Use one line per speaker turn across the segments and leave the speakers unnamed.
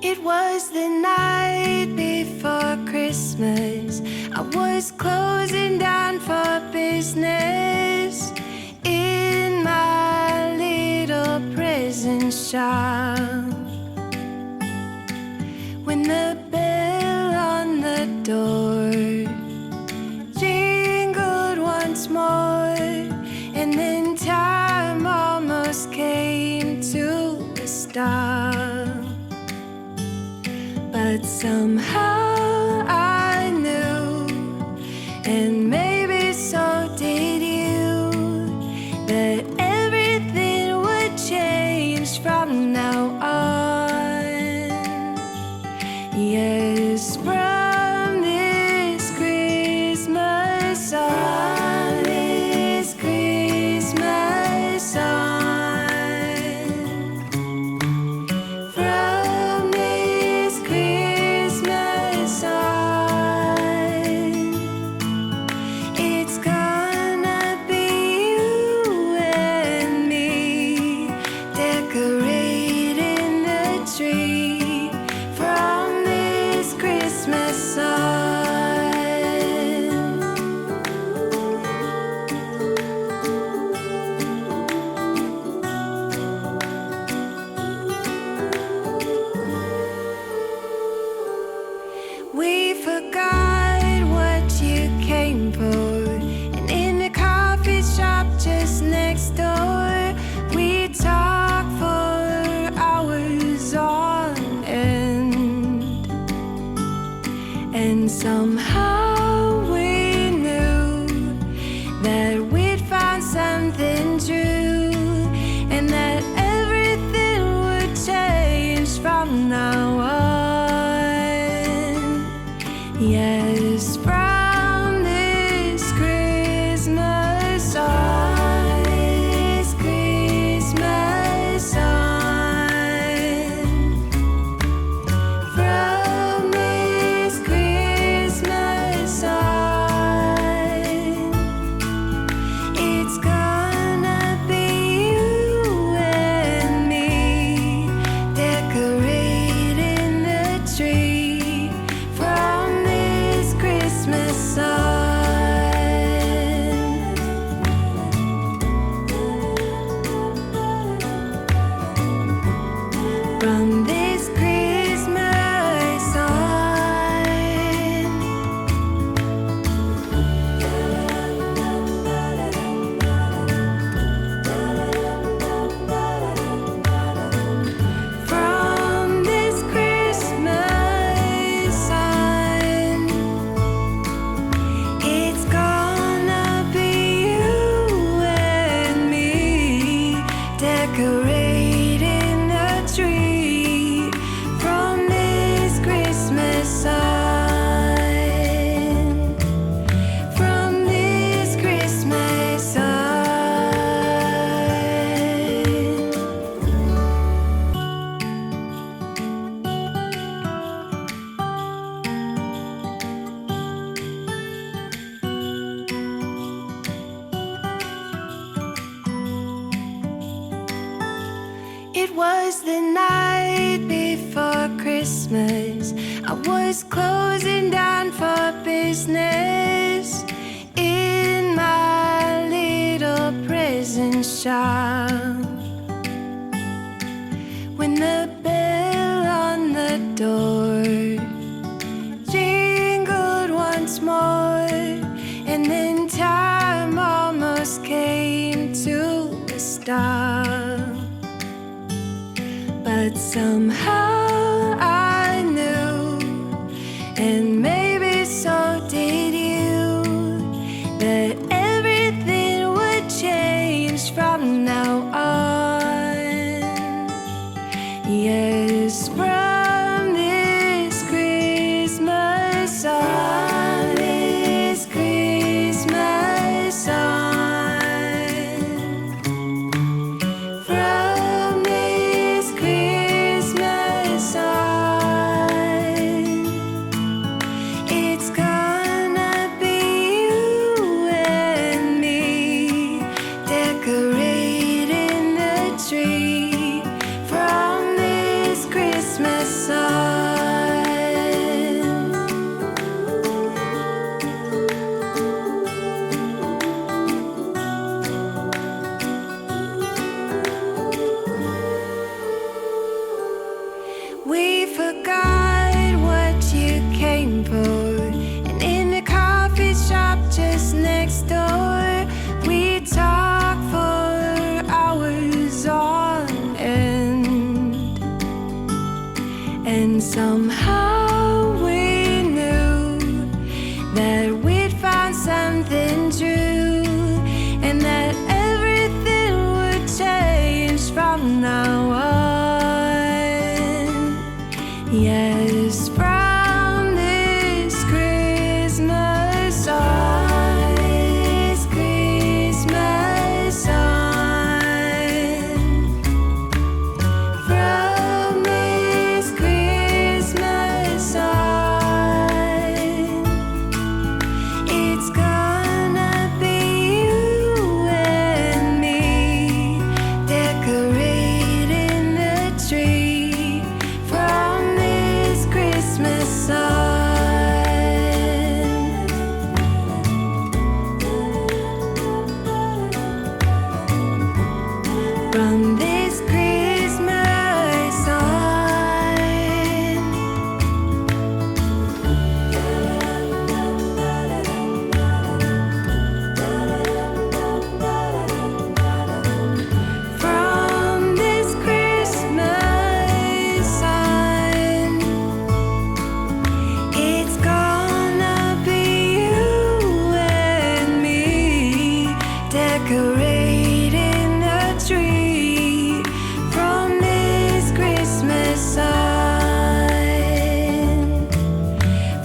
It was the night before Christmas. I was closing down for business in my little present shop, when the bell on the door jingled once more, and then time almost came to a stop. But somehow I knew, and maybe so did you, that everything would change from now on. Yes, from this Christmas on, this Christmas on, from this Christmas on, it's gonna be you and me decorating the tree from this Christmas on. We forgot what you came for, and in the coffee shop just next door, we talked for hours on end. And somehow we knew that we'd found something true, and that everything would change from now on. Yes, from this Christmas on, this Christmas on, from this Christmas on, it's gonna be you and me decorating the tree from this Christmas on. From this Christmas on. From this Christmas on, it's gonna be you and me decorating the tree We forgot what you came for, and in the coffee shop just next door, we talked for hours on end, and somehow we knew that we'd found something true, and that everything would change from now on. Yes, from this Christmas on, this Christmas on, from this Christmas on, it's gonna be you and me decorating the tree from this Christmas on. From this Christmas on. From this Christmas on, it's gonna be you and me decorating the tree from this Christmas on,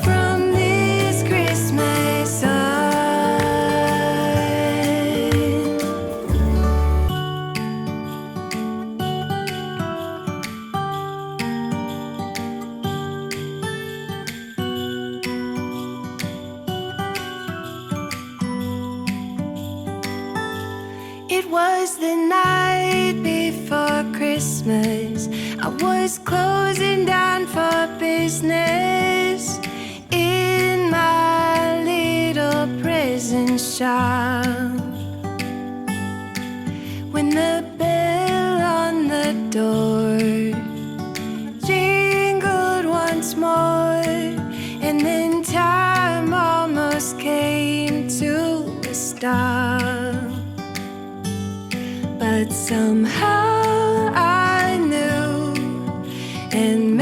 from this Christmas on. It was the night before Christmas. I was closing down for business in my little present shop, when the bell on the door jingled once more, and then time almost came to a stop. But somehow I knew, and